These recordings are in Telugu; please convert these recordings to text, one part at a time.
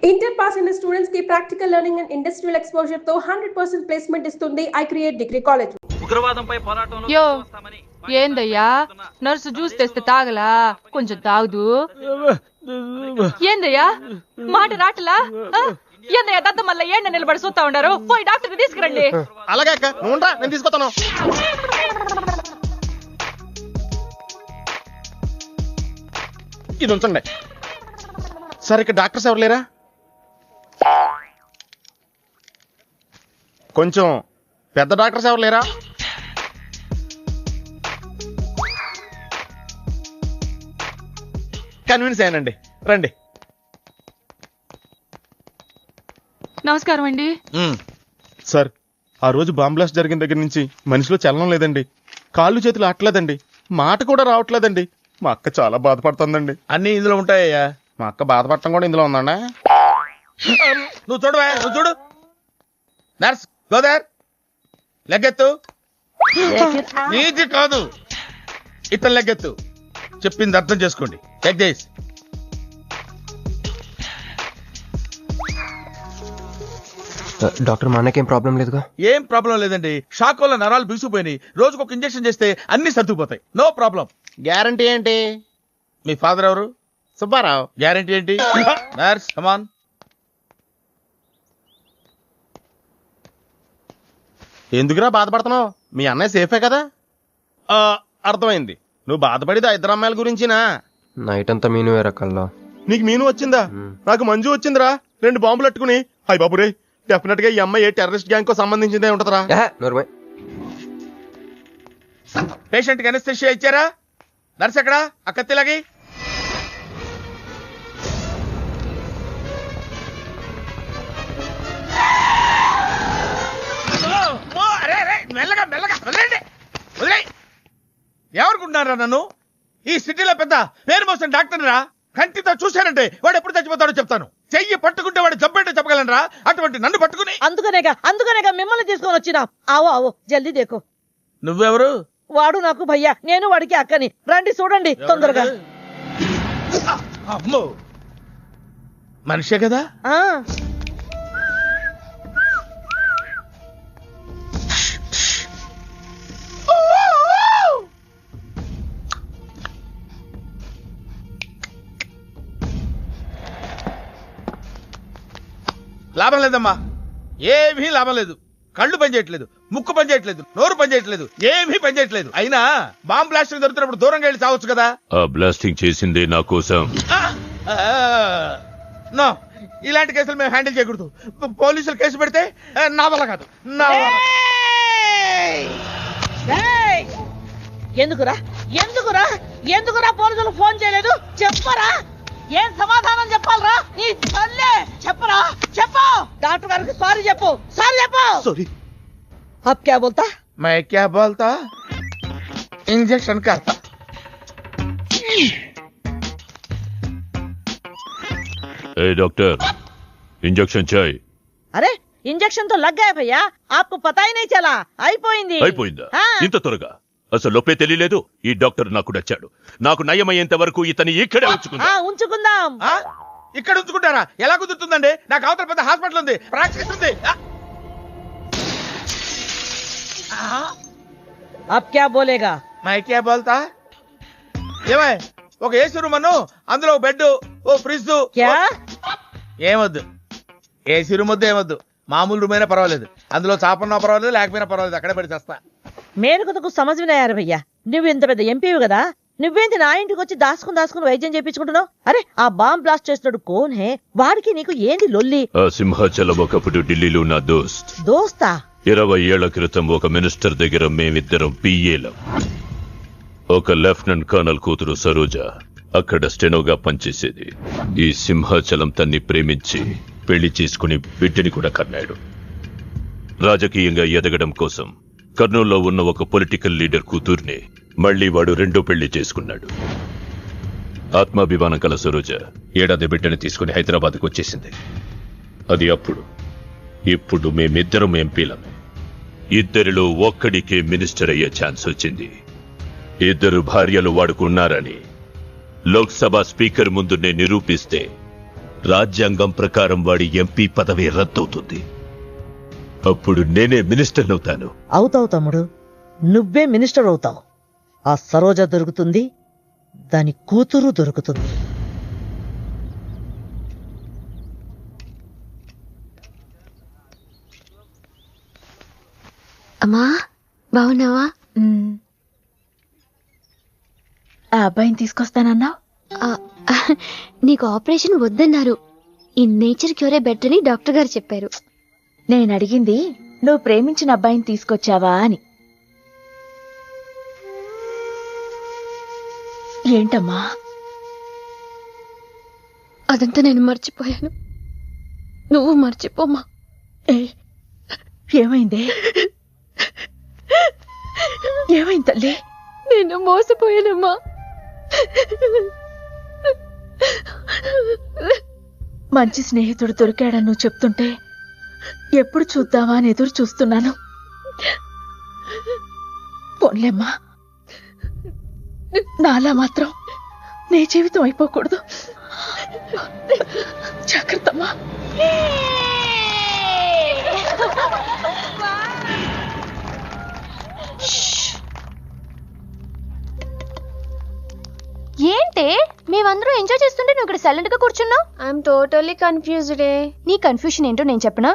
Inter pass in the students ki practical learning and industrial exposure తో 100% placement ఇస్తుంది I create degree college. ఉగ్రవాదంపై పోరాటంలో యో ఏందయ్యా నర్సు జ్యూస్ తెస్తే తాగలా కొంచెం తాగుదు ఏందయ్యా మాట రాటలా ఏందయ్యా దద్ద మళ్ళీ ఏండ నిలబడి చూస్తా ఉండారు పోయి డాక్టర్ తీసుకురండి. అలాగే అక్క నువ్వురా నేను తీసుకొస్తాను. ఇది ఉంచండి. సరే ఇక్కడ డాక్టర్స్ ఎవరు లేరా? కొంచెం పెద్ద డాక్టర్స్ ఎవరు లేరా? కన్విన్స్ అయ్యానండి, రండి. నమస్కారం అండి. సార్ ఆ రోజు బాంబ్ బ్లాస్ట్ జరిగిన దగ్గర నుంచి మనిషిలో చలనం లేదండి, కాళ్ళు చేతులు ఆటలేదండి, మాట కూడా రావట్లేదండి. మా అక్క చాలా బాధపడుతుందండి. అన్ని ఇందులో ఉంటాయ్యా. మా అక్క బాధపడటం కూడా ఇందులో ఉందండి. నువ్వు చూడవా, నువ్వు చూడు. నర్స్ గోదర్ లెగ్గెత్తు. నీది కాదు, ఇతను లెగ్గెత్తు. చెప్పింది అర్థం చేసుకోండి. చెక్ చేసి డాక్టర్ మా అన్నకేం ప్రాబ్లం లేదుగా? ఏం ప్రాబ్లం లేదండి. షాక్ వల్ల నరాలు బిగుసిపోయినాయి. రోజుకు ఒక ఇంజెక్షన్ చేస్తే అన్ని సర్దుకుపోతాయి. No problem. గ్యారంటీ ఏంటి? మీ ఫాదర్ ఎవరు? సుబ్బారావు. గ్యారంటీ ఏంటి? నర్స్ కమాన్. ఎందుకురా బాధపడుతున్నావు? మీ అన్నయ్య సేఫే కదా? అర్థమైంది, నువ్వు బాధపడేది ఆ ఇద్దరు అమ్మాయిల గురించినా? నైట్ అంతా మీను రకాల్లో. నీకు మీను వచ్చిందా? నాకు మంజు వచ్చిందిరా. 2 బాంబులు అట్టుకుని. హాయ్ బాబురే, డెఫినెట్ గా ఈ అమ్మాయి ఏ టెర్రరిస్ట్ గ్యాంగ్ కో సంబంధించిందే ఉంటదరా. పేషెంట్ కి అనస్థెషియా ఇచ్చారా? నర్స్ ఎక్కడా? ఆ కత్తిలాగి. మెల్లగా మెల్లగా వదిలేండి, వదిలేయ్. ఎవరుకుంటున్నారా నన్ను? ఈ సిటీలో పెద్ద పేరు మోసిన డాక్టర్ రా. కంటితో చూశానంటే వాడు ఎప్పుడు చచ్చిపోతాడో చెప్తాను. చెయ్యి పట్టుకుంటే వాడు చంపేంటే చెప్పగలనరా? అటువంటి నన్ను పట్టుకుని. అందుకనేగా మిమ్మల్ని తీసుకొని వచ్చినా. ఆవో ఆవో జల్దీ దేకో. నువ్వెవరు? వాడు నాకు భయ్యా, నేను వాడికి అక్కని. రండి చూడండి తొందరగా. అమ్మో, మనిషే కదా? లాభం లేదమ్మా, ఏమీ లాభం లేదు. కళ్ళు పనిచేయట్లేదు, ముక్కు పనిచేయట్లేదు, నోరు పనిచేయట్లేదు, ఏమీ పనిచేయట్లేదు. అయినా బాంబ్ బ్లాస్టింగ్ దొరుకుతున్నప్పుడు దూరంగా వెళ్ళి చావచ్చు కదా. ఆ బ్లాస్టింగ్ చేసిందే నా కోసం. నో, ఇలాంటి కేసులు మేము హ్యాండిల్ చేయకూడదు. పోలీసులు కేసు పెడితే నా వల్ల కాదు, నా వల్ల. ఎందుకురా ఎందుకురా ఎందుకురా పోలీసులు ఫోన్ చేయలేదు? చెప్పరా, ఏం సమాధానం చెప్పాలరా? నీ తల్లే చెప్పరా, చెప్పు. డాక్టర్ గారికి సారీ చెప్పు, సారీ చెప్పు. సారీ. अब क्या बोलता? मैं क्या बोलता? इंजेक्शन करता. ए डॉक्टर, इंजेक्शन चाहिए. अरे इंजेक्शन तो लग गया भैया, आपको पता ही नहीं चला. అయిపోయింది. అయిపోయిందా? ఇంత త్వరగా? అసలు లోపే తెలియలేదు. ఈ డాక్టర్ నాకు నచ్చాడు. నాకు నయమయ్యేంత వరకు ఇతని ఇక్కడే ఉంచుకుందాం. ఇక్కడ ఉంచుకుంటారా? ఎలా కుదురుతుందండి? నాకు అవతల పెద్ద హాస్పిటల్ ఉంది, ప్రాక్టీస్ ఉంది. अब क्या बोलेगा? मैं क्या बोलता? ఏమై ఒక ఏసీ రూమ్ అను, అందులో ఒక బెడ్, ఓ ఫ్రిడ్జ్. ఏమొద్దు, ఏసీ రూమ్ వద్దు, ఏమొద్దు. మామూలు రూమ్ అయినా పర్వాలేదు, అందులో చాపన్నా పర్వాలేదు, లేకపోయినా పర్వాలేదు, అక్కడే పడి చేస్తా. మేలుకు సమజ్ వినాయారు భయ్యా. నువ్వు ఇంత పెద్ద ఎంపీవి కదా, నువ్వేంటి నా ఇంటికి వచ్చి దాసుకుని వైద్యం చేయించుకుంటున్నావు? అరే ఆ బాంబ్ బ్లాస్ట్ చేస్తున్నాడు కోన్ హే, వాడికి నీకు ఏంటి లొల్లి? ఆ సింహాచలం ఒకప్పుడు ఢిల్లీలో నా దోస్తా. 20 ఏళ్ల క్రితం ఒక మినిస్టర్ దగ్గర మేమిద్దరం పిఏలం. ఒక లెఫ్టినెంట్ కర్నల్ కూతురు సరోజ అక్కడ స్టెనోగా పనిచేసేది. ఈ సింహాచలం తన్ని ప్రేమించి పెళ్లి చేసుకుని బిడ్డని కూడా కన్నాడు. రాజకీయంగా ఎదగడం కోసం కర్నూల్లో ఉన్న ఒక పొలిటికల్ లీడర్ కూతుర్ని మళ్లీ వాడు రెండో పెళ్లి చేసుకున్నాడు. ఆత్మాభిమానం కల సరోజ ఏడాది బిడ్డని తీసుకుని హైదరాబాద్కు వచ్చేసింది. అది అప్పుడు. ఇప్పుడు మేమిద్దరం ఎంపీలమే. ఇద్దరిలో ఒక్కడికే మినిస్టర్ అయ్యే ఛాన్స్ వచ్చింది. 2 భార్యలు వాడుకున్నారని లోక్సభ స్పీకర్ ముందు నేను నిరూపిస్తే రాజ్యాంగం ప్రకారం వాడి ఎంపీ పదవి రద్దవుతుంది. అప్పుడు నేనే మినిస్టర్ అవుతాను. అవుతావు తమ్ముడు, నువ్వే మినిస్టర్ అవుతావు. ఆ సరోజ దొరుకుతుంది, దాని కూతురు దొరుకుతుంది. అమ్మా బాగున్నావా? ఆ అబ్బాయిని తీసుకొస్తానన్నావు. నీకు ఆపరేషన్ వద్దన్నారు. ఈ నేచర్ క్యూరే బెటర్ అని డాక్టర్ గారు చెప్పారు. నేను అడిగింది నువ్వు ప్రేమించిన అబ్బాయిని తీసుకొచ్చావా అని. ఏంటమ్మా? అదంతా నేను మర్చిపోయాను, నువ్వు మర్చిపోమ్మా. ఏమైంది? ఏమైంది తల్లి? నేను మోసపోయానమ్మా. మంచి స్నేహితుడు దొరికాడని నువ్వు చెప్తుంటే ఎప్పుడు చూద్దామా అని ఎదురు చూస్తున్నాను. పోన్లేమ్మా, నాలా మాత్రం నీ జీవితం అయిపోకూడదు. జాగ్రత్తమ్మా. ఏంటే మేమందరం ఎంజాయ్ చేస్తుంటే నువ్వు ఇక్కడ సైలెంట్ గా కూర్చున్నావు? I'm totally confused. నీ కన్ఫ్యూషన్ ఏంటో నేను చెప్పనా?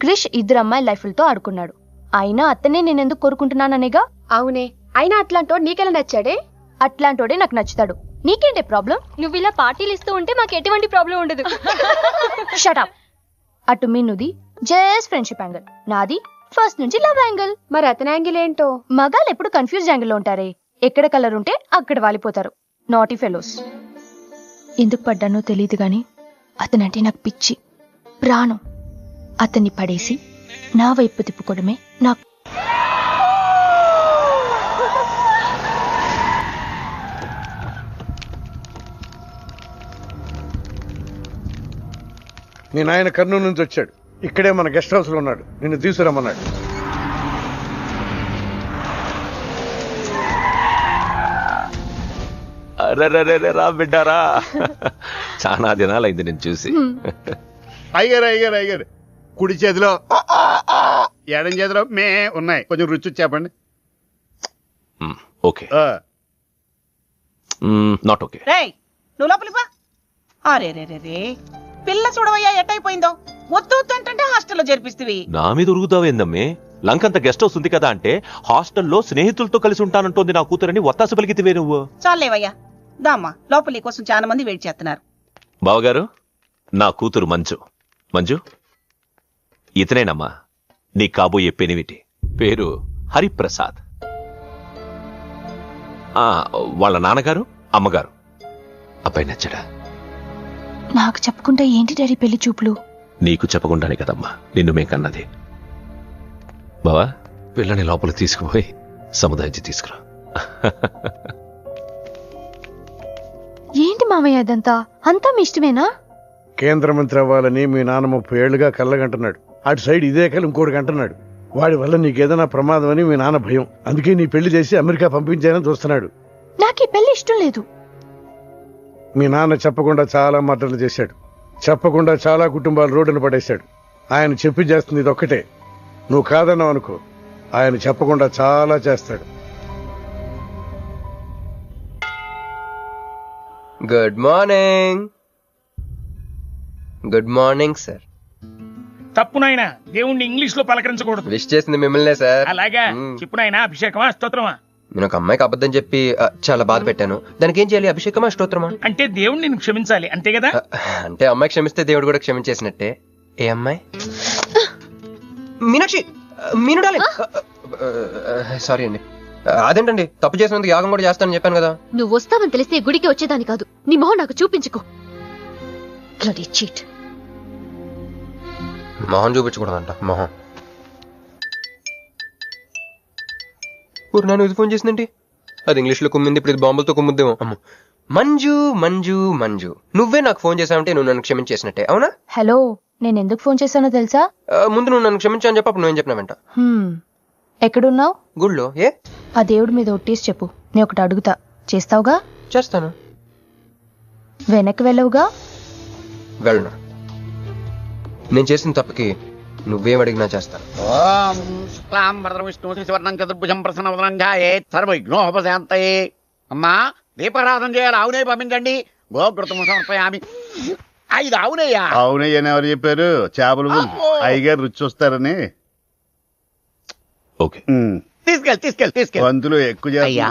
క్రిష్ ఇద్దరు అమ్మాయి లైఫ్లతో ఆడుకున్నాడు. అయినా అతనే నేనెందుకు కోరుకుంటున్నాననేగా. అవునే, అయినా అట్లాంటోడు నీకెలా నచ్చాడే? అట్లాంటోడే నాకు నచ్చుతాడు. నీకేంటే ప్రాబ్లం? నువ్వు ఇలా పార్టీలు ఇస్తూ ఉంటే మాకు ఎటువంటి ప్రాబ్లం ఉండదు. షటప్. అటు మీనుది జస్ట్ ఫ్రెండ్షిప్ యాంగిల్, నాది ఫస్ట్ నుంచి లవ్ యాంగిల్. మరి అతని యాంగిల్ ఏంటో? మగాళ్ళు ఎప్పుడు కన్ఫ్యూజ్ యాంగిల్ లో ఉంటారే. ఎక్కడ కలర్ ఉంటే అక్కడ వాలిపోతారు. Naughty fellows. ఎందుకు పడ్డానో తెలియదు గాని అతనంటే నాకు పిచ్చి, ప్రాణం. అతన్ని పడేసి నా వైపు తిప్పుకోవడమే నాకు. మీ నాయన కర్నూలు నుంచి వచ్చాడు. ఇక్కడే మన గెస్ట్ హౌస్ లో ఉన్నాడు. నిన్ను తీసుకురమ్మన్నాడు. రా బిడ్డారా, చాలా దినాలైంది నేను చూసి. అయ్యారు కుడి చేతిలో ఎడం చేతిలో మే ఉన్నాయి, కొంచెం రుచి చెప్పండి. Okay, not okay. రేయ్ నువ్వు లోపలిపా. అరే రే రే రే, పిల్ల చూడవయ్యా ఎట్టయిపోయిందో. వద్దు అంటే హాస్టల్లో చేర్పిస్తవి. నా మీద ఉరుగుతావేందమ్మే? లంకంత గెస్ట్ హౌస్ ఉంది కదా అంటే హాస్టల్లో స్నేహితులతో కలిసి ఉంటానంటోంది నా కూతురని ఒత్తాసు పలికితివే నువ్వు. చాలేవయ్యా, దామ్మా లోపలి కోసం చాలా మంది వెయిట్ చేస్తున్నారు. బావగారు, నా కూతురు మంజు. మంజు, ఇతనేనమ్మా నీ కాబోయే పెనివిటి. పేరు హరిప్రసాద్. వాళ్ళ నాన్నగారు అమ్మగారు. అబ్బాయి నచ్చడా? నాకు చెప్పకుండా ఏంటి డాడీ పెళ్లి చూపులు? నీకు చెప్పకుండానే కదమ్మా నిన్ను మే కన్నది. బావా, పిల్లని లోపల తీసుకుపోయి సముదాయించి తీసుకురా. ఏంటి మామయ్య ఇదంతా? అంతా మీ ఇష్టమేనా? కేంద్ర మంత్రి అవ్వాలని మీ నాన్న 30 ఏళ్లుగా కళ్ళగంటున్నాడు. అటు సైడ్ ఇదే కళ్ళు ఇంకోటి అంటున్నాడు. వాడి వల్ల నీకేదైనా ప్రమాదం అని మీ నాన్న భయం. అందుకే నీ పెళ్లి చేసి అమెరికా పంపించాలని చూస్తున్నాడు. నాకు ఈ పెళ్లి ఇష్టం లేదు. మీ నాన్న చెప్పకుండా చాలా మర్డర్లు చేశాడు. చెప్పకుండా చాలా కుటుంబాలు రోడ్డును పడేశాడు. ఆయన చెప్పి చేస్తుంది ఇది ఒక్కటే. నువ్వు కాదన్నావు అనుకో, ఆయన చెప్పకుండా చాలా చేస్తాడు. Good morning. Good morning sir. తప్పు నాయనా, దేవుణ్ణి ఇంగ్లీష్ లో పలకరించకూడదు. విష్ చేసింది మిమ్మల్నే సార్. అలాగా చెప్పు నాయనా. అభిషేకమా స్తోత్రమా? నేను ఒక అమ్మాయికి అబద్ధం చెప్పి చాలా బాధ పెట్టాను. దానికి ఏం చేయాలి? అభిషేకమా స్తోత్రమా? అంటే దేవుణ్ణి నేను క్షమించాలి అంతే కదా? అంటే అమ్మాయి క్షమిస్తే దేవుడు కూడా క్షమించేసినట్టే. ఏ అమ్మాయి? మీనాక్షి, మీనుడాలి. సారీ అండి. అదేంటండి, తప్పు చేసినందుకు యాగం కూడా చేస్తానని చెప్పాను కదా. నువ్వు వస్తావని తెలిస్తే గుడికి వచ్చేదాని కాదు. నీ మొహం నాకు చూపించుకో. చీట్. మొహం చూపించకూడదంట. మొహం నేను ఇది ఫోన్ చేసిందేంటి? అది ఇంగ్లీష్ లో కుమ్మింది, ఇప్పుడు ఇది బాంబులతో కుమ్ముద్దేమో. అమ్మ, మంజు మంజు మంజు, నువ్వే నాకు ఫోన్ చేసావంటే నువ్వు నన్ను క్షమించేసినట్టే, అవునా? హలో, నేను ఎందుకు ఫోన్ చేశానో తెలుసా? ముందు నువ్వు నన్ను క్షమించా అని చెప్పి నువ్వేం చెప్పినావంట. ఎక్కడున్నావు? గుళ్ళో. ఏ? ఆ దేవుడి మీద ఒట్టేసి చెప్పు. నేను ఒకటి అడుగుతా, చేస్తావుగా? చేస్తాను. వెనక్కి వెళ్ళవుగా? వెళ్ళను. నేను చేసిన తప్పుకి నువ్వేం అడిగినా చేస్తాను. ఓం శుక్లాం వరదం విష్ణు శశివర్ణం చతుర్భుజం ప్రసన్నవదనం ధ్యాయేత్ సర్వవిఘ్నోపశాంతయే. అమ్మా దీపారాధన చేయాలి, ఆవునే పంపించండి. గోఘృతం సమర్పయామి. 5 ఆవునయ్యా. అవునయ్యని ఎవరు చెప్పారు? చేపలు అయ్యగారు రుచి చూస్తారని. ఓకే, తీసుకెళ్ళి వంతులు ఎక్కువ అయ్యా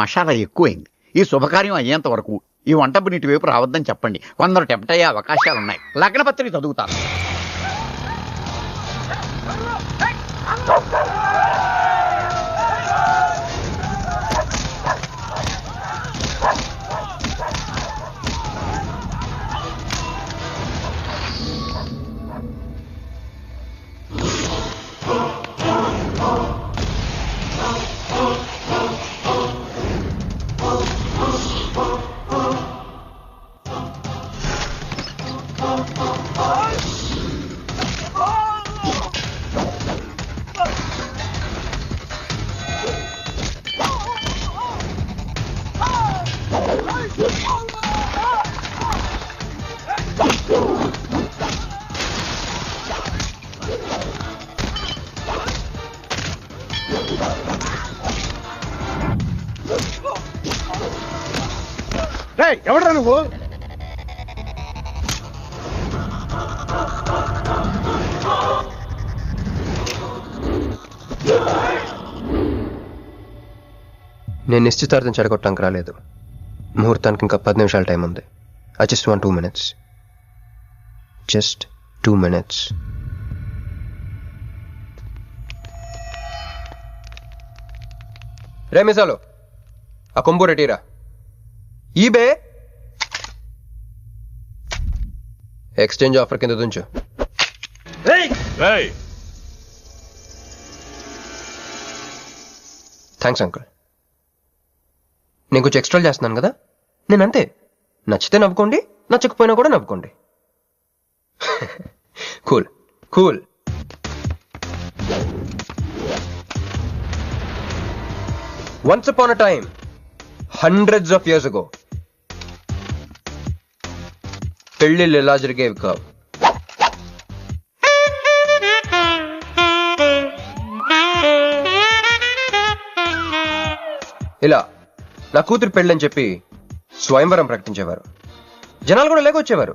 మసాలా ఎక్కువైంది. ఈ శుభకార్యం అయ్యేంత వరకు ఈ వంటపు నీటి వైపు రావద్దని చెప్పండి. కొందరు టెంప్ట్ అయ్యే అవకాశాలున్నాయి. లగ్న పత్రిక చదువుతాను. ఎవడరా నువ్వు? నేను నిశ్చితార్థం చెడగొట్టడానికి రాలేదు. ముహూర్తానికి ఇంకా 10 నిమిషాల టైం ఉంది. I just want 2 minutes. Just 2 minutes. రే మిసాలు, ఆ కొంబు రెటీరా. ఈబే ఎక్స్చేంజ్ ఆఫర్ కింద దుంచు. Thanks uncle. నేను కొంచెం ఎక్స్ట్రా చేస్తున్నాను కదా, నేను అంతే. నచ్చితే నవ్వుకోండి, నచ్చకపోయినా కూడా నవ్వుకోండి. Cool cool. Once upon a time, hundreds of years ago, పెళ్ళిళ్ళు ఎలా జరిగేవి కావు. ఇలా నా కూతురు పెళ్ళని చెప్పి స్వయంవరం ప్రకటించేవారు. జనాలు కూడా లేకొచ్చేవారు.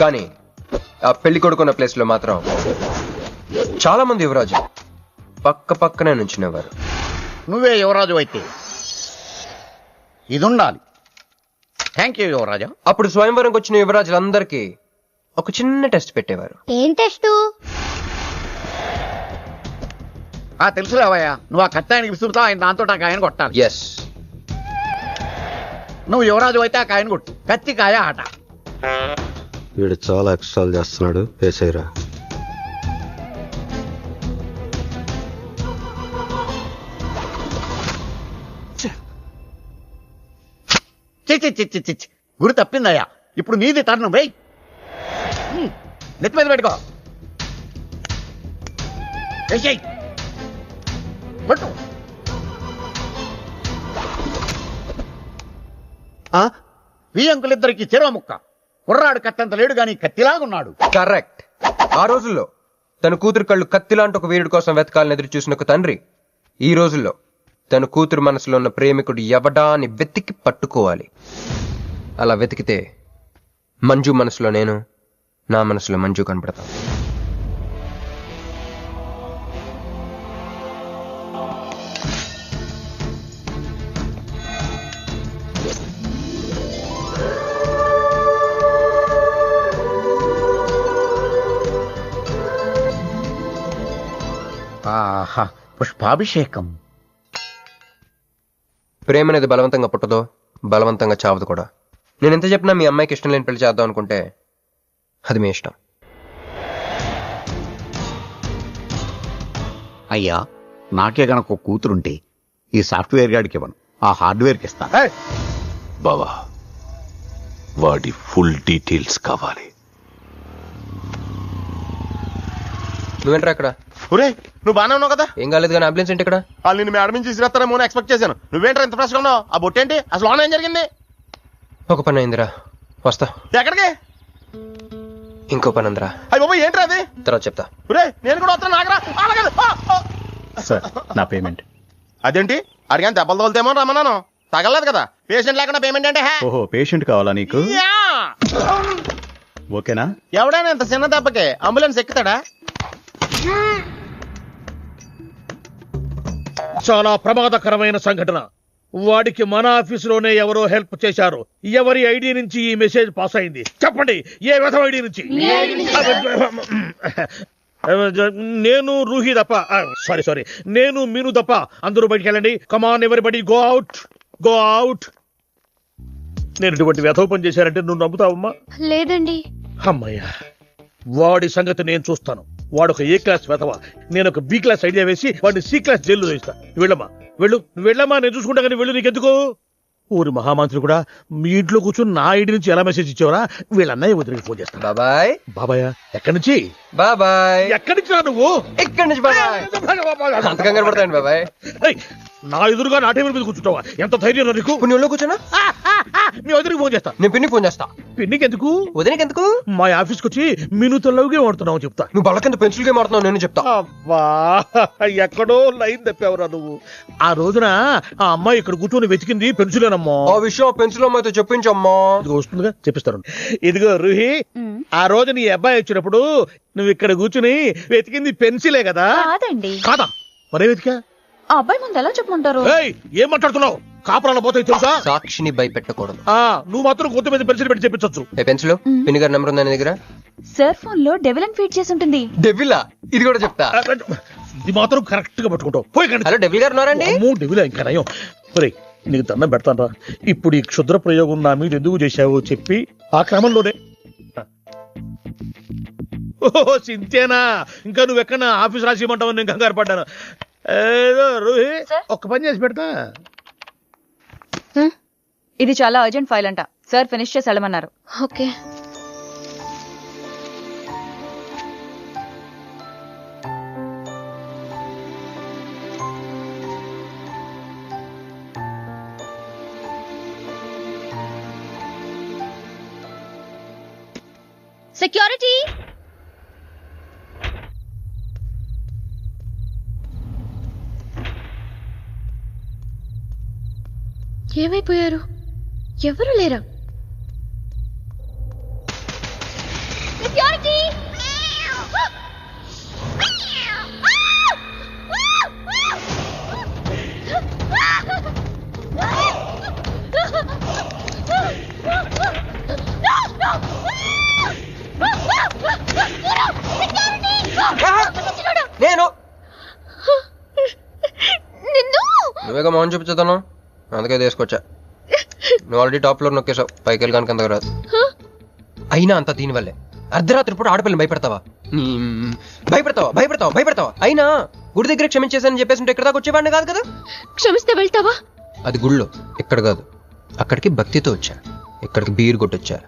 కానీ ఆ పెళ్లి కొడుకున్న ప్లేస్ లో మాత్రం చాలా మంది యువరాజు పక్క పక్కనే నుంచునేవారు. నువ్వే యువరాజు అయితే ఇది ఉండాలి. థ్యాంక్ యూ యువరాజా. అప్పుడు స్వయంవరంకి వచ్చిన యువరాజులందరికీ ఒక చిన్న టెస్ట్ పెట్టేవారు. ఏం టెస్ట్? తెలుసులేవయ్యా, నువ్వు ఆ కత్తి ఆయనకి విసురుతావు, ఆయన దాంతో ఆ కాయను కొట్టాలి. ఎస్. నువ్వు యువరాజు అయితే ఆ కాయను కొట్టు. కత్తి కాయ ఆట. వీడు చాలా ఎక్స్ట్రాలు చేస్తున్నాడు. వేసేయరా. గురి తప్పిందయ్యా. ఇప్పుడు నీది టర్న్. వెయ్, నెత్తి మీద పెట్టుకో. పట్టు. ఈ అంకులిద్దరికి చెరవ ముక్క. కుర్రాడు కత్తంత లేడు గాని కత్తిలాగున్నాడు. కరెక్ట్. ఆ రోజుల్లో తన కూతురు కళ్ళు కత్తిలాంటి ఒక వీరుడి కోసం వెతకాలని ఎదురు చూసిన ఒక తండ్రి ఈ రోజుల్లో తన కూతురు మనసులో ఉన్న ప్రేమికుడు ఎవడా అని వెతికి పట్టుకోవాలి. అలా వెతికితే మంజు మనసులో నేను, నా మనసులో మంజు కనపడతాం. ఆహా, పుష్పాభిషేకం. ప్రేమ అనేది బలవంతంగా పుట్టదో, బలవంతంగా చావదు కూడా. నేను ఎంత చెప్పినా మీ అమ్మాయికి ఇష్టం లేని పెళ్లి చేద్దాం అనుకుంటే అది మీ ఇష్టం. అయ్యా, నాకే గనక ఒక కూతురుంటే ఈ సాఫ్ట్వేర్ గాడికి ఇవ్వను, ఆ హార్డ్వేర్కి ఇస్తాను. బావా, వాడి ఫుల్ డీటెయిల్స్ కావాలి. నువ్వేంట్రా అక్కడ? నువ్వు బాగానే ఉన్నావు కదా? ఏం కాలేదు కానీ అంబులెన్స్ ఏంటి ఇక్కడ? వాళ్ళు నిన్ను మేడం నుంచి తీసుకురాస్తారేమో అని ఎక్స్పెక్ట్ చేశాను. నువ్వేంట్రా ఇంత ఫ్రెష్గా ఉన్నావు? ఆ బొట్టేంటి? అసలు లోన్ ఏం జరిగింది? ఒక పని అయిందిరా, వస్తా. ఎక్కడికి? ఇంకో పని ఉందిరా. అయ్యి బాబా ఏంట్రా అది? తర్వాత చెప్తా. నేను కూడా వస్తాను నాగరా. సార్ నా పేమెంట్. అదేంటి అడిగాను దెబ్బలు తోలుతేమో రమ్మన్నాను, తగలలేదు కదా. పేషెంట్ లేకుండా పేమెంట్ అంటే ఓహో పేషెంట్ కావాలా నీకు? ఓకేనా? ఎవడైనా ఇంత చిన్న దెబ్బకి అంబులెన్స్ ఎక్కుతాడా? చాలా ప్రమాదకరమైన సంఘటన. వాడికి మన ఆఫీసులోనే ఎవరో హెల్ప్ చేశారు. ఎవరి ఐడి నుంచి ఈ మెసేజ్ పాస్ అయింది చెప్పండి? ఏ విధం ఐడి నుంచి? నేను రూహి తప్ప, సారీ నేను మీను తప్ప అందరూ బయటికి వెళ్ళండి. Come on everybody go out, go out. నేను ఇటువంటి వ్యధవ పని చేశానంటే నువ్వు నమ్ముతావమ్మా? లేదండి. అమ్మయ్యా, వాడి సంగతి నేను చూస్తాను. వాడు ఒక ఏ క్లాస్ వెధవ, నేను ఒక బి క్లాస్ ఐడియా వేసి వాడిని సి క్లాస్ జైల్లో వేస్తా. వెళ్ళమ్మా వెళ్ళు, నువ్వు వెళ్ళమ్మా, నేను చూసుకుంటా. కానీ వెళ్ళు, నీకెందుకు? ఊరి మహామంత్రి కూడా మీ ఇంట్లో కూర్చొని నా ఐడి నుంచి ఎలా మెసేజ్ ఇచ్చావరా? వీళ్ళన్నయ్య వదిలికి ఫోన్ చేస్తాను. బాబాయ్. బాబాయ్ ఎక్కడి నుంచి? బాబాయ్. ఎక్కడి నుంచి రా నువ్వు? ఎక్కడి నుంచి బాబాయ్? అంత కంగారు పడతాయండి బాబాయ్. నా ఎదురుగా నా టేబుల్ మీద కూర్చుంటావా? ఎంత ధైర్యం నీకు? నువ్వు కూర్చున్నా మీ వదిలికి ఫోన్ చేస్తా. నేను పిన్నికి ఫోన్ చేస్తా. పిన్నికి ఎందుకు? వదినకి ఎందుకు? మా ఆఫీస్కి వచ్చి మీనుతో లవ్ గేమ్ ఆడుతున్నావు చెప్తా. నువ్వు బళ్ళ కింద పెన్సిల్ గేమ్ ఆడుతున్నావు నేను చెప్తా. అబ్బా, ఎక్కడో లైన్ తప్పావురా నువ్వు. ఆ రోజున ఆ అమ్మాయి ఇక్కడ కూర్చొని వెతికింది పెన్సిలేనమ్మా. ఆ విషయం పెన్సిల్ అమ్మాయితో చెప్పించమ్మా. ఇది వస్తుందిగా, చెప్పిస్తాను. ఇదిగో రూహి, ఆ రోజు నీ అబ్బాయి వచ్చినప్పుడు నువ్వు ఇక్కడ కూర్చుని వెతికింది పెన్సిలే కదా? కాదండి. కాదా? మరే వెతికా? ఆ అబ్బాయి ముందు ఎలా చెప్పమంటారు? ఏం మాట్లాడుతున్నావు? కాపురాలు పోతాయి తెలుసా? సాక్షిని భయపెట్టకూడదు. నువ్వు మాత్రం కొత్త మీద పెన్సిల్ పెట్టి చెప్పించచ్చు. పెన్సిల్ పిన్ని గారి నెంబర్ ఉందా నీ దగ్గర? సార్ ఫోన్ లో డెవిల్ అని ఫీడ్ చేసి ఉంటుంది. డెవిలా? ఇది కూడా చెప్తా. ఇది మాత్రం కరెక్ట్ గా పట్టుకుంటావు. పోయి కండి. హలో డెవిల్ గారు ఉన్నారండి? డెవిలా ఇంకా నయం. నీకు దండం పెడతాను రా. ఇప్పుడు ఈ క్షుద్ర ప్రయోగం నా మీద ఎందుకు చేశావో చెప్పి ఆ క్రమంలోనే. ఓహో సింతేనా? ఇంకా నువ్వెక్కడ ఆఫీస్ రాసి ఇవ్వమంటావు? నేను కంగారు పడ్డాను. ఏదో రూహి, ఒక్క పని చేసి పెడతా. ఇది చాలా అర్జెంట్ ఫైల్ అంట. సార్ ఫినిష్ చేసి వెళ్ళమన్నారు. ఓకే. సెక్యూరిటీ. ఏమైపోయారు? ఎవరు లేరా? సెక్యూరిటీ. నేను నువ్వేగా మౌన్ చూపించుతాను, అందుకే తీసుకొచ్చా. నువ్వు ఆల్రెడీ టాప్ ఫ్లోర్ నొక్కేసావు, పైకి వెళ్ళి కనుక రాదు. అయినా అంత దీనివల్లే అర్ధరాత్రి పూట ఆడపిల్లని భయపెడతావా? భయపెడతావా? అయినా గుడి దగ్గర క్షమించేసానని చెప్పేసి ఇక్కడ దాకా వచ్చేవాడిని కాదు కదా. క్షమిస్తే వెళ్తావా? అది గుళ్ళో, ఇక్కడ కాదు. అక్కడికి భక్తితో వచ్చా, ఇక్కడికి బీరు కొట్టొచ్చా.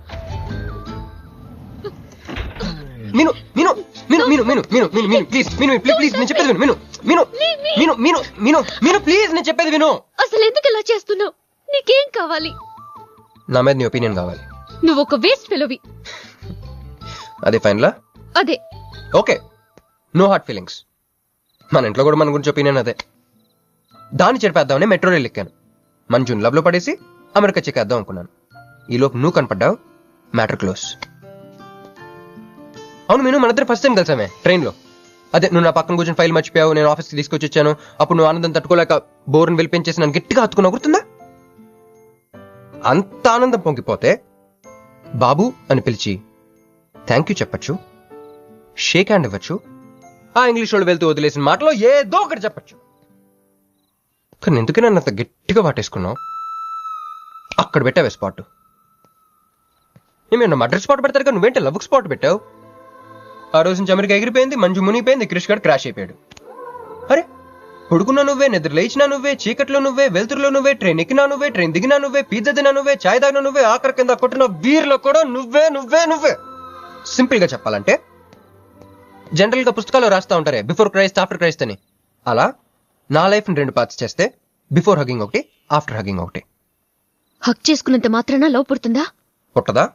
మీను మీను మీను మీను మీను మీను మీను మీను ప్లీజ్ మీను ప్లీజ్ నేను చెప్పేది విను. మీను మీను మీను మీను మీను మీను ప్లీజ్ నేను చెప్పేది విను. అసలు ఎందుకు ఇలా చేస్తున్నావు? నీకేం కావాలి? నా మీద నీ ఒపీనియన్ కావాలి. నువ్వు ఒక వేస్ట్ ఫెలోవి. అదే ఫైనలా? అదే. Okay, no heart feelings. మన ఇంట్లో కూడా మన గురించి ఒపీనియన్ అదే. దాన్ని చెరిపేద్దామని మెట్రో రైల్ ఎక్కాను. మన జూన్ లవ్ లో పడేసి అమెరికా చెక్కేద్దాం అనుకున్నాను. ఈలోపు నువ్వు కనపడ్డావు, మ్యాటర్ క్లోజ్. అవును మీను, మన ఇద్దరు ఫస్ట్ టైం కలిసామే ట్రైన్ లో. అదే నువ్వు నా పక్కన కూర్చొని ఫైల్ మర్చిపోయావు, నేను ఆఫీస్కి తీసుకొచ్చి వచ్చాను. అప్పుడు నువ్వు ఆనందం తట్టుకోలేక బోర్ని వెళ్ళిపించేసి నన్ను గట్టిగా హత్తుకున్నావు, గుర్తుందా? అంత ఆనందం పొంగిపోతే బాబు అని పిలిచి థ్యాంక్ యూ చెప్పచ్చు, షేక్ హ్యాండ్ ఇవ్వచ్చు, ఆ ఇంగ్లీష్ వాళ్ళు వెళ్తూ వదిలేసిన మాటలో ఏదో ఒకటి చెప్పచ్చు. కానీ ఎందుకే నన్ను అంత గట్టిగా వాటేసుకున్నావు? అక్కడ పెట్టావే స్పాట్. ఏమన్నా మర్డర్ స్పాట్ పెడతారు కదా, నువ్వేంటే లవ్ స్పాట్ పెట్టావు. ఆ రోజు నుంచి అమెరికా ఎగిరిపోయింది, మంజు మునిగిపోయింది, క్రిష్ గారు క్రాష్ అయిపోయాడు. అరే పడుకున్నా నువ్వే, నిద్ర లేచినా నువ్వే, చీకట్లో నువ్వే, వెలుతురులో నువ్వే, ట్రైన్ ఎక్కినా నువ్వే, ట్రైన్ దిగినా నువ్వే, పిజ్జా తినా నువ్వే, చాయ్ తాగినా నువ్వే, ఆఖరి కింద కొట్టిన బీర్లో కూడా నువ్వే నువ్వే నువ్వే. సింపుల్ గా చెప్పాలంటే జనరల్ గా పుస్తకాలు రాస్తా ఉంటారే బిఫోర్ క్రైస్ట్ ఆఫ్టర్ క్రైస్ట్ అని, అలా నా లైఫ్ ని 2 పార్ట్స్ చేస్తే బిఫోర్ హగింగ్ ఒకటి, ఆఫ్టర్ హగింగ్ ఒకటి. హక్ చేసుకున్నంత మాత్రాన లవ్ పుడుతుందా? పుట్టదా?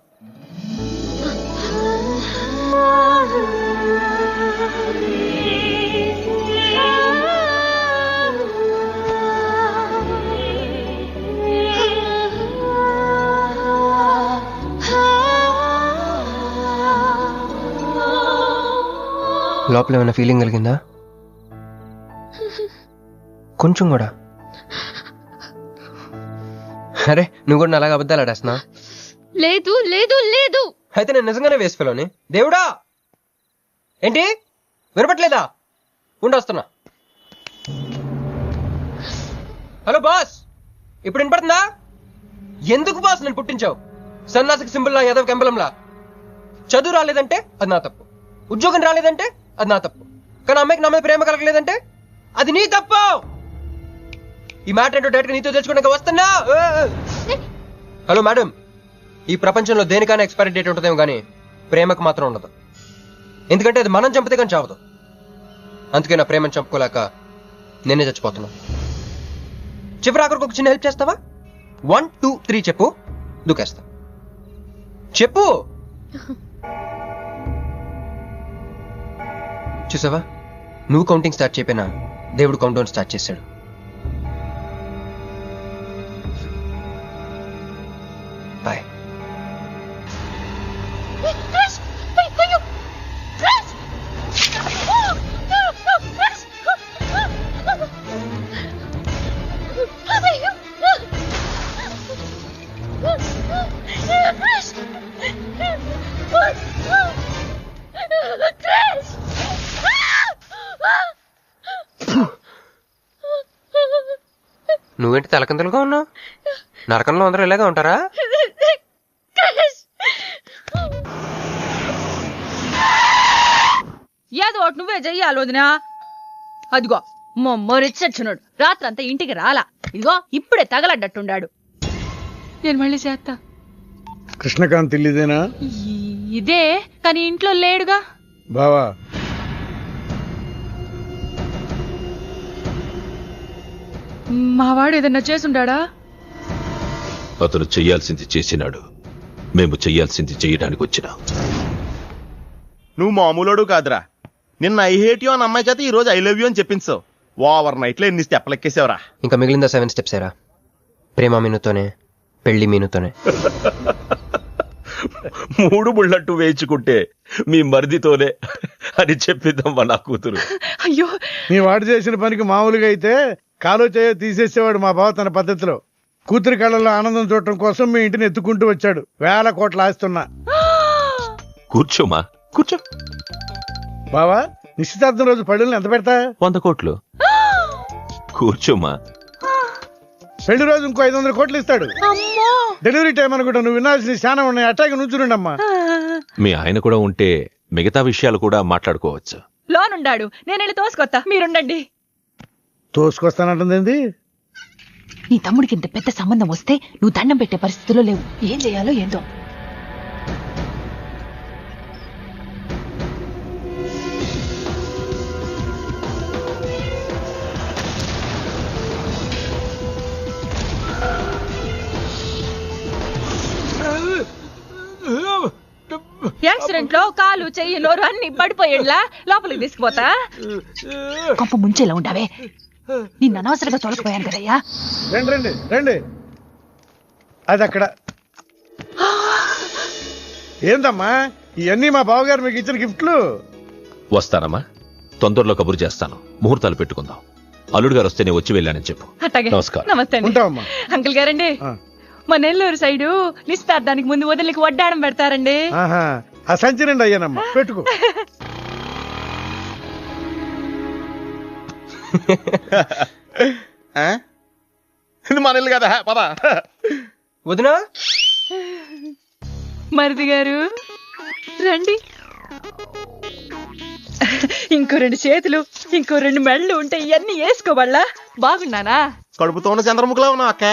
లోపల ఏమైనా ఫీలింగ్ కలిగిందా? కొంచెం కూడా? అరే నువ్వు కూడా అలాగ అబద్ధాలు ఆడేస్తున్నా? లేదు లేదు లేదు. అయితే నేను నిజంగానే వేసుకెళ్ళని. దేవుడా ఏంటి వినపట్లేదా? ఉండొస్తున్నా. హలో బాస్, ఇప్పుడు వినపడుతుందా? ఎందుకు బాస్ నేను పుట్టించావు? సన్నాసికి సింబల్ లా, యాదవ్ కెంబలంలా. చదువు రాలేదంటే అది నా తప్పు, ఉద్యోగం రాలేదంటే అది నా తప్పు, కానీ అమ్మాయికి నా మీద ప్రేమ కలగలేదంటే అది నీ తప్పు. ఈ మ్యాటర్ ఏంటో డైరెక్ట్ నీతో తెలుసుకోవడానికి వస్తున్నా. హలో మేడం, ఈ ప్రపంచంలో దేనికైనా ఎక్స్పైరీ డేట్ ఉంటుందేమో కానీ ప్రేమకు మాత్రం ఉండదు. ఎందుకంటే అది మనం చంపితే కానీ చావదు. అందుకే నా ప్రేమను చంపుకోలేక నేనే చచ్చిపోతున్నా. చివరి ఆఖరికి ఒక చిన్న హెల్ప్ చేస్తావా? 1 2 3 చెప్పు, దూకేస్తా. చెప్పు. చూసావా, నువ్వు కౌంటింగ్ స్టార్ట్ చేయపోయినా దేవుడు కౌంట్ డౌన్ స్టార్ట్ చేశాడు. బాయ్. నువ్వేంటి తలకిందులుగా ఉన్నావు? నరకంలో అందరూ ఇలాగే ఉంటారా? ఏదో ఒకటి నువ్వే చెయ్యాలి వదినా. అదిగో మొమ్మరిచ్చచ్చున్నాడు, రాత్రంతా ఇంటికి రాలా. ఇదిగో ఇప్పుడే తగలడ్డట్టుండాడు. నేను మళ్ళీ చేస్తా. కృష్ణకాంత్ ఇల్లుదేనా? ఇదే, కానీ ఇంట్లో లేడుగా. బావా, మావాడు ఏదన్నా చేసుండాడా? అతను చెయ్యాల్సింది చేసినాడు, మేము చెయ్యాల్సింది చెయ్యడానికి వచ్చినా. నువ్వు మామూలోడు కాదురా. నిన్న ఐ హేట్ యూ అని అమ్మాయి చేత ఈ రోజు ఐ లవ్ యూ అని చెప్పించావు. ఓవర్ నైట్ లో ఎన్ని స్టెప్లు ఎక్కేసావురా? ఇంకా మిగిలిందా 7 స్టెప్స్ ఏరా. ప్రేమ మీనుతోనే, పెళ్లి మీనుతోనే. 3 బుల్లట్టు వేయించుకుంటే మీ మరిదితోనే అని చెప్పిద్దాం నా కూతురు. అయ్యో, నీ వాడు చేసిన పనికి మామూలుగా అయితే కాలో చేయ తీసేసేవాడు మా బావ తన పద్ధతిలో. కూతురి కళ్ళలో ఆనందం చూడటం కోసం మీ ఇంటిని ఎత్తుకుంటూ వచ్చాడు. 1000 కోట్లు ఆస్తున్నా. కూర్చోమా, కూర్చో. బావా, నిశ్చితార్థం రోజు పళ్ళుని ఎంత పెడతా? 100 కోట్లు. కూర్చోమా. పెళ్లి రోజు ఇంకో 500 కోట్లు ఇస్తాడు. డెలివరీ టైం అనుకుంటా. నువ్వు వినాల్సిన చాలా ఉన్నాయి. అట్టాగే నుంచుండమ్మా. మీ ఆయన కూడా ఉంటే మిగతా విషయాలు కూడా మాట్లాడుకోవచ్చు. లోనుండాడు, నేను వెళ్ళి తోసుకొత్తా, మీరుండండి. తోసుకొస్తానంటుంది. నీ తమ్ముడికి ఇంత పెద్ద సంబంధం వస్తే నువ్వు దండం పెట్టే పరిస్థితిలో లేవు. ఏం చేయాలో ఏందో. యాక్సిడెంట్ లో కాలు, చెయ్యి, నోరు అన్ని పడిపోయేలా లోపలికి తీసుకుపోతా. కొంప ముంచేలా ఉండవే. నిన్ను అనవసరంగా తొలగిపోయాను కదయ్యా. రండి రండి రండి. అది అక్కడ. ఏందమ్మా ఇవన్నీ? మా బావగారు మీకు ఇచ్చిన గిఫ్ట్లు. వస్తానమ్మా, తొందరలో కబురు చేస్తాను. ముహూర్తాలు పెట్టుకుందాం. అల్లుడు గారు వస్తే నేను వచ్చి వెళ్ళానని చెప్పు. అట్టాగే. నమస్కారం. నమస్తే అండి. అంకుల్ గారండి, మా నెల్లూరు సైడు నిశ్చితార్థానికి ముందు వదిలికి వడ్డాడం పెడతారండి. ఆ సంచి రండి అయ్యానమ్మా, పెట్టుకో. ఇది మన ఇల్లు కదా, పద. వదినా, మరిది గారు రండి. ఇంకో 2 చేతులు, ఇంకో 2 మెళ్ళు ఉంటే ఇవన్నీ వేసుకోవాలా? బాగున్నానా? కడుపుతో ఉన్న చంద్రముఖిలో ఉన్నావు అక్క.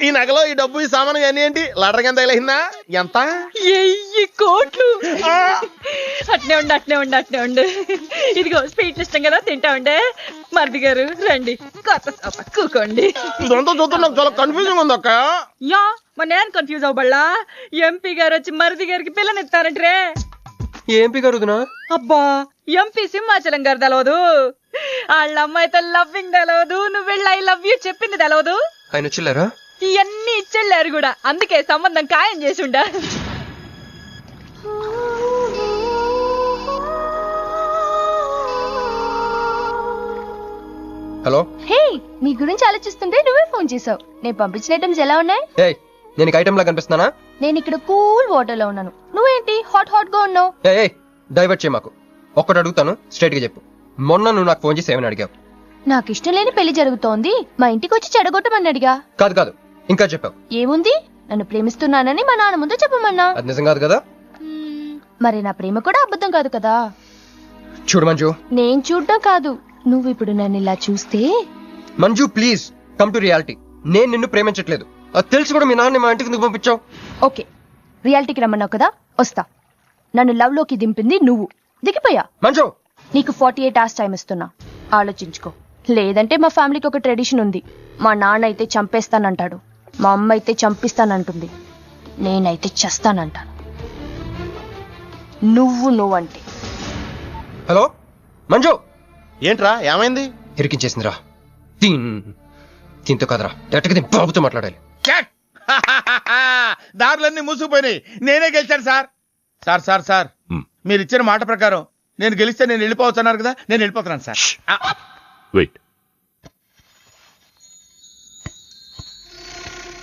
ఈ నగలో ఈ డబ్బు ఈ సామాను ఇవన్నీ ఏంటి? లడర్ కింద తగిలిందా? ఎంత? 1000 కోట్లు. అట్నే ఉండు, అట్నే ఉండు, అట్నే ఉండు. ఇదిగో స్వీట్ ఇష్టం కదా, తింటా ఉండే. మరిది గారు రండి, కొత్త సోఫా కూకోండి. ఇదంతా చూస్తే నాకు చాలా కన్ఫ్యూజింగ్ ఉంది అక్క. యా, మరి నేను కన్ఫ్యూజ్ అవ్వబల్లా. ఎంపీ గారు వచ్చి మరిది గారికి పిల్లనిస్తారంటే. ఎంపీ గారు వదినా? అబ్బా, ఎంపీ సింహాచలం గారు తెలవదు. వాళ్ళ అమ్మాయితో లవ్వింగ్ తెలవదు. నువ్వు వెళ్ళి ఐ లవ్ యూ చెప్పింది తెలవదు. ఆయన వచ్చిల్లారా? ఇవన్నీ ఇచ్చెళ్ళారు కూడా. అందుకే సంబంధం ఖాయం చేసిండా. హలో. హే, నీ గురించి ఆలోచిస్తుంటే నువ్వే ఫోన్ చేసావు. నేను పంపించిన ఐటమ్స్ ఎలా ఉన్నాయి? ఏయ్, నేను ఐటమ్ లా కనిపిస్తున్నానా? నేను ఇక్కడ కూల్ వాటర్ లో ఉన్నాను, నువ్వేంటి హాట్ హాట్ గా ఉన్నావు? ఏయ్, డైవర్ట్ చేయ మాకు. ఒక్కటి అడుగుతాను, స్ట్రైట్ గా చెప్పు. మొన్న నువ్వు నాకు ఫోన్ చేసి ఏమని అడిగావు? నాకు ఇష్టం లేని పెళ్లి జరుగుతోంది, మా ఇంటికి వచ్చి చెడగొట్టమని అడిగా. కాదు కాదు, ఇంకా చెప్పావు. ఏముంది, నన్ను ప్రేమిస్తున్నానని మా నాన్న ముందు చెప్పమన్నా. అది నిజం కాదు కదా? మరి నా ప్రేమ కూడా అబద్ధం కాదు కదా? చూడు మంజు. నేను చూడటం కాదు, నువ్వు ఇప్పుడు నన్ను ఇలా చూస్తే. Manju please come to reality. నేను నిన్ను ప్రేమించట్లేదు, అది తెలిసి కూడా మీ నాన్న మా ఇంటికి ఎందుకు పంపించావు? ఓకే, రియాలిటీకి రమ్మన్నావు కదా, వస్తా. నన్ను లవ్ లోకి దింపింది నువ్వు, దిగిపోయా. మంజు, నీకు 48 hours టైం ఇస్తున్నా, ఆలోచించుకో. లేదంటే మా ఫ్యామిలీకి ఒక ట్రెడిషన్ ఉంది, మా నాన్న అయితే చంపేస్తానంటాడు, మా అమ్మ అయితే చంపిస్తానంటుంది, నేనైతే చస్తానంటాను. నువ్వంటే. హలో మంజు. ఏంట్రా, ఏమైంది? ఇరికించేసిందిరా. దీంతో కదరా, డైరెక్ట్గా బాబుతో మాట్లాడాలి. దారులన్నీ మూసుకుపోయినాయి, నేనే గెలిచాను సార్. సార్ సార్ సార్, మీరు ఇచ్చిన మాట ప్రకారం నేను గెలిస్తే నేను వెళ్ళిపోవచ్చు అన్నారు కదా, నేను వెళ్ళిపోతున్నాను సార్. వెయిట్,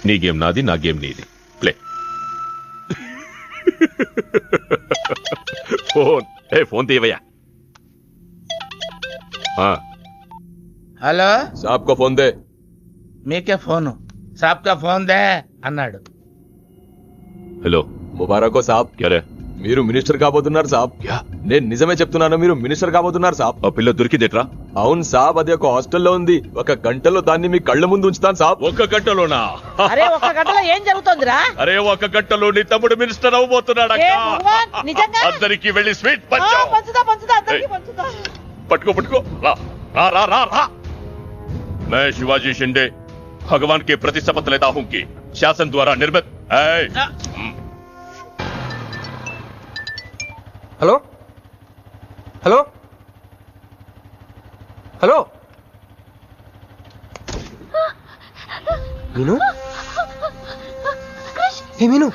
నీ గేమ్ నాది, నా గేమ్ నీది. ప్లే. ఫోన్ తీవయ్యా. హలో, సాబ్ కో ఫోన్ దే. మీకే ఫోను, సాబ్ కా ఫోన్ దే అన్నాడు. హలో, ముబారకో సాబ్. క్యారే? మీరు మినిస్టర్ కాబోతున్నారు సాబ్. నేను నిజమే చెప్తున్నాను, మీరు మినిస్టర్ కాబోతున్నారు సాబ్. ఆ పిల్ల దొరికిదేట్రా? అవును సాబ్, అది ఒక హాస్టల్లో ఉంది. 1 గంటలో దాన్ని మీ కళ్ళ ముందు ఉంచుతాను సాబ్. 1 గంటలోనా? అరే 1 గంటలో ఏం జరుగుతుందిరా? అరే 1 గంటలో నీ తమ్ముడు మినిస్టర్ అవబోతున్నాడు. నిజంగా అందరికి వెళ్ళి స్వీట్ పంచుదా అందరికి పంచుదా. పట్టుకో రా రా రా రా రా. मैं शिवाजी शिंदे भगवान के प्रति शपथ लेता हूं कि शासन द्वारा निर्मित. హలో హలో హలో మీను. ఏ మీను,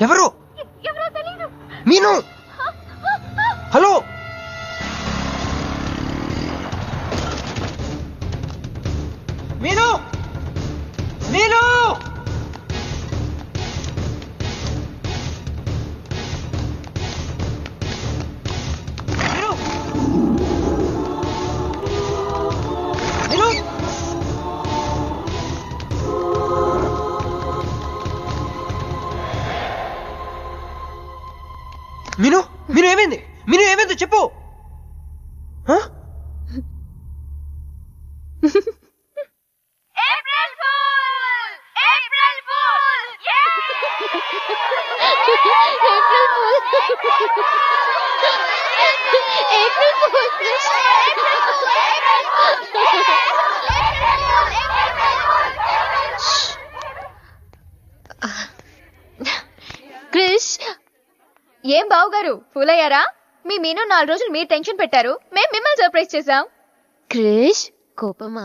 ఎవరు? మీను, హలో. మీను, మీను. మీను ఏమైంది? మీను ఏమైంది చెప్పు. క్రిష్, ఏం బావుగారు ఫూల్ అయ్యారా? మీ మీను 4 రోజులు మీరు టెన్షన్ పెట్టారు, మేము మిమ్మల్ని సర్ప్రైజ్ చేశాం. క్రిష్ కోపమా?